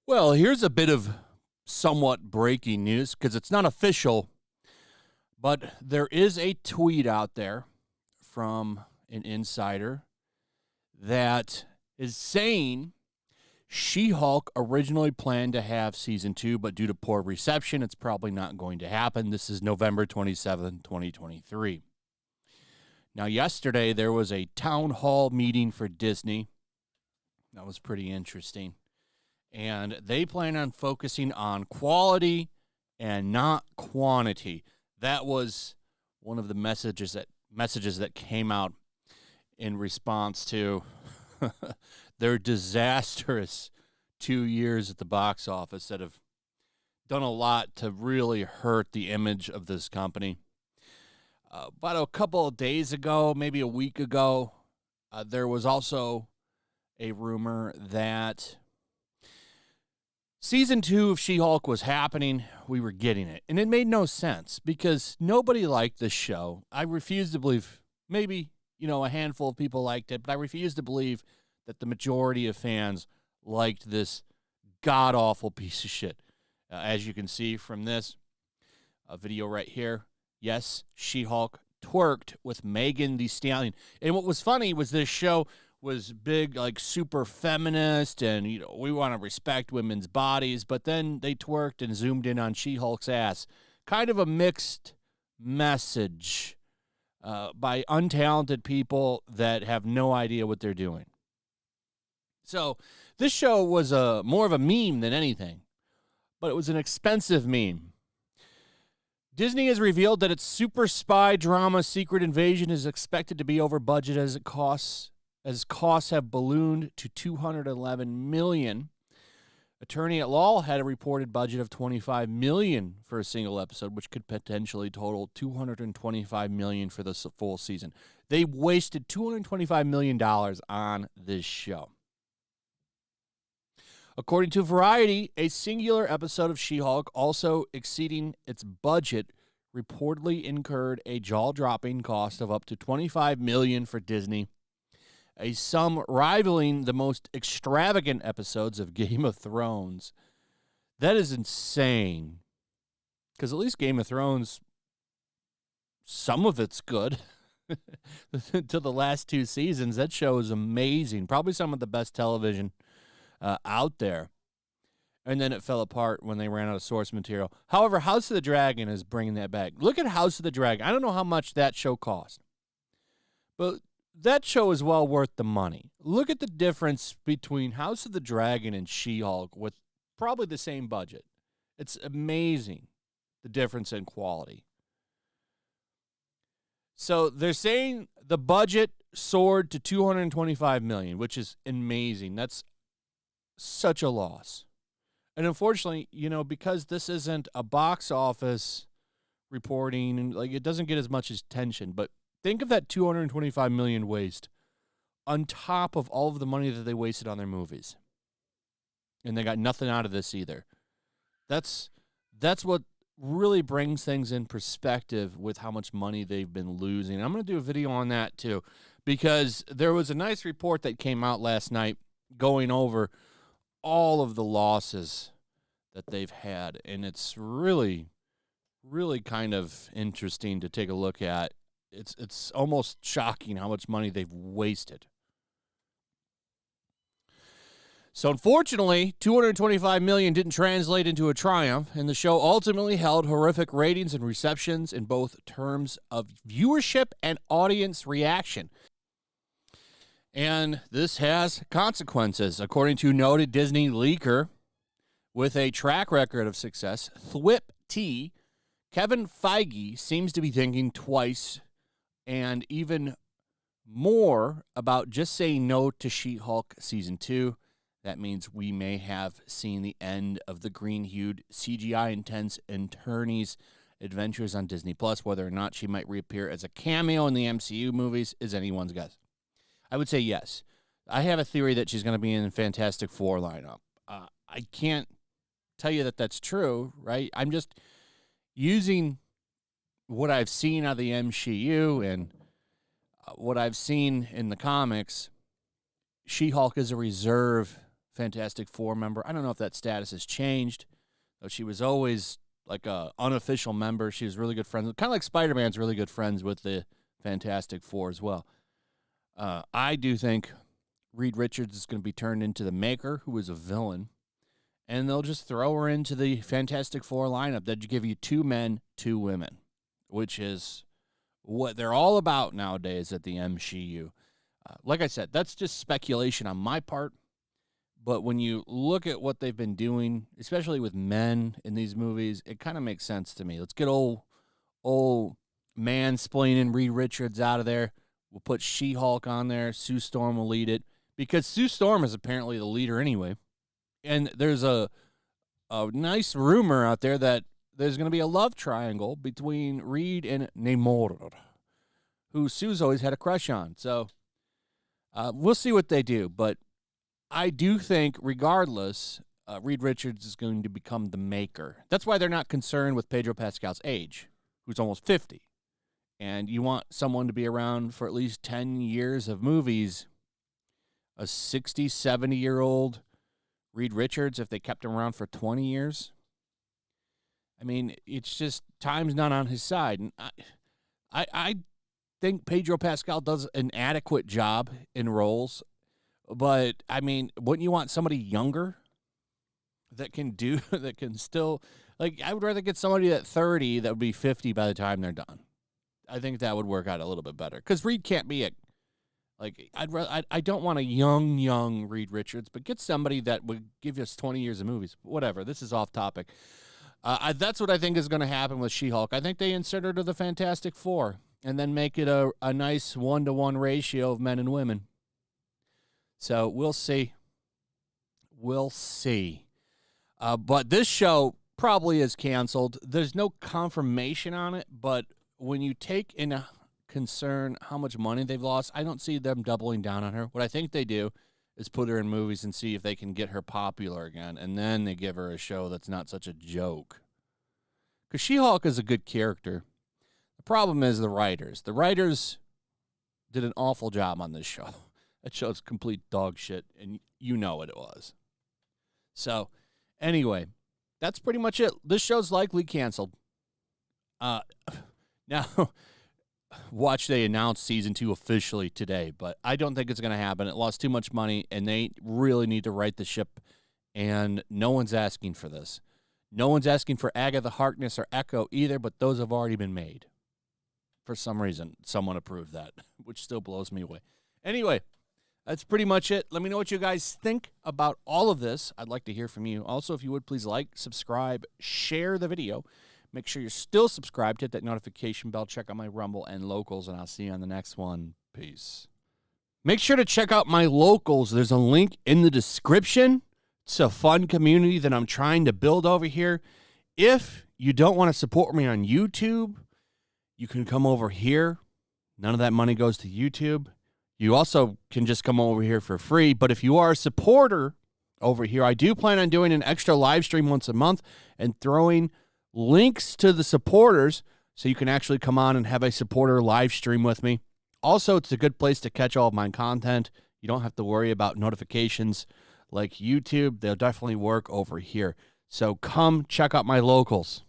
Well, here's a bit of somewhat breaking news because it's not official, but there is a tweet out there from an insider that is saying She-Hulk originally planned to have season 2, but due to poor reception, it's probably not going to happen. This is November 27, 2023. Now, yesterday, there was a town hall meeting for Disney. That was pretty interesting. And they plan on focusing on quality and not quantity. That was one of the messages that came out in response to their disastrous 2 years at the box office that have done a lot to really hurt the image of this company. About a couple of days ago, maybe a week ago, there was also a rumor that season 2 of She-Hulk was happening. We were getting it. And it made no sense because nobody liked this show. I refuse to believe, maybe, a handful of people liked it, but I refuse to believe that the majority of fans liked this god-awful piece of shit. As you can see from this video right here, yes, She-Hulk twerked with Megan Thee Stallion. And what was funny was this show was big, like super feminist, and we want to respect women's bodies, but then they twerked and zoomed in on She-Hulk's ass. Kind of a mixed message by untalented people that have no idea what they're doing. So this show was more of a meme than anything, but it was an expensive meme. Disney has revealed that its super spy drama Secret Invasion is expected to be over budget as costs have ballooned to $211 million. Attorney at Law had a reported budget of $25 million for a single episode, which could potentially total $225 million for the full season. They wasted $225 million on this show. According to Variety, a singular episode of She-Hulk, also exceeding its budget, reportedly incurred a jaw-dropping cost of up to $25 million for Disney, a sum rivaling the most extravagant episodes of Game of Thrones. That is insane. Because at least Game of Thrones, some of it's good. To the last 2 seasons, that show is amazing. Probably some of the best television out there. And then it fell apart when they ran out of source material. However, House of the Dragon is bringing that back. Look at House of the Dragon. I don't know how much that show cost, but that show is well worth the money. Look at the difference between House of the Dragon and She-Hulk with probably the same budget. It's amazing, the difference in quality. So they're saying the budget soared to $225 million, which is amazing. That's such a loss. And unfortunately, because this isn't a box office reporting, and it doesn't get as much attention, but think of that $225 million waste on top of all of the money that they wasted on their movies. And they got nothing out of this either. That's what really brings things in perspective with how much money they've been losing. I'm going to do a video on that too, because there was a nice report that came out last night going over all of the losses that they've had. And it's really, really kind of interesting to take a look at. It's almost shocking how much money they've wasted. So unfortunately, $225 million didn't translate into a triumph, and the show ultimately held horrific ratings and receptions in both terms of viewership and audience reaction. And this has consequences. According to noted Disney leaker with a track record of success, Thwip T, Kevin Feige seems to be thinking twice and even more about just saying no to She-Hulk Season 2. That means we may have seen the end of the green-hued, CGI-intense attorney's adventures on Disney+. Whether or not she might reappear as a cameo in the MCU movies is anyone's guess. I would say yes. I have a theory that she's going to be in the Fantastic Four lineup. I can't tell you that that's true, right? I'm just using what I've seen out of the MCU and what I've seen in the comics, She-Hulk is a reserve Fantastic Four member. I don't know if that status has changed, though she was always like a unofficial member. She was really good friends, kind of like Spider-Man's really good friends with the Fantastic Four as well. I do think Reed Richards is going to be turned into the Maker, who is a villain, and they'll just throw her into the Fantastic Four lineup. They'd give you 2 men, 2 women, which is what they're all about nowadays at the MCU. Like I said, that's just speculation on my part. But when you look at what they've been doing, especially with men in these movies, it kind of makes sense to me. Let's get old mansplaining Reed Richards out of there. We'll put She-Hulk on there. Sue Storm will lead it, because Sue Storm is apparently the leader anyway. And there's a nice rumor out there that there's going to be a love triangle between Reed and Namor, who Sue's always had a crush on. So we'll see what they do. But I do think, regardless, Reed Richards is going to become the Maker. That's why they're not concerned with Pedro Pascal's age, who's almost 50. And you want someone to be around for at least 10 years of movies. A 60, 70-year-old Reed Richards, if they kept him around for 20 years. I mean, it's just time's not on his side. And I think Pedro Pascal does an adequate job in roles. But, I mean, wouldn't you want somebody younger that can still, like, I would rather get somebody at 30 that would be 50 by the time they're done. I think that would work out a little bit better. Because Reed can't be I don't want a young Reed Richards, but get somebody that would give us 20 years of movies. Whatever. This is off topic. That's what I think is going to happen with She-Hulk. I think they insert her to the Fantastic Four and then make it a nice 1-to-1 ratio of men and women. So we'll see. We'll see. But this show probably is canceled. There's no confirmation on it, but when you take into concern how much money they've lost, I don't see them doubling down on her. What I think they do is put her in movies and see if they can get her popular again, and then they give her a show that's not such a joke. Because She-Hulk is a good character. The problem is the writers. The writers did an awful job on this show. That show's complete dog shit, and you know what it was. So, anyway, that's pretty much it. This show's likely canceled. Now, watch they announce season 2 officially today, but I don't think it's going to happen. It lost too much money, and they really need to right the ship, and no one's asking for this. No one's asking for Agatha Harkness or Echo either, but those have already been made. For some reason, someone approved that, which still blows me away. Anyway, that's pretty much it. Let me know what you guys think about all of this. I'd like to hear from you. Also, if you would, please like, subscribe, share the video. Make sure you're still subscribed. Hit that notification bell. Check out my Rumble and Locals, and I'll see you on the next one. Peace. Make sure to check out my Locals. There's a link in the description. It's a fun community that I'm trying to build over here. If you don't want to support me on YouTube, you can come over here. None of that money goes to YouTube. You also can just come over here for free. But if you are a supporter over here, I do plan on doing an extra live stream once a month and throwing links to the supporters so you can actually come on and have a supporter live stream with me. Also, it's a good place to catch all of my content. You don't have to worry about notifications like YouTube. They'll definitely work over here. So come check out my Locals.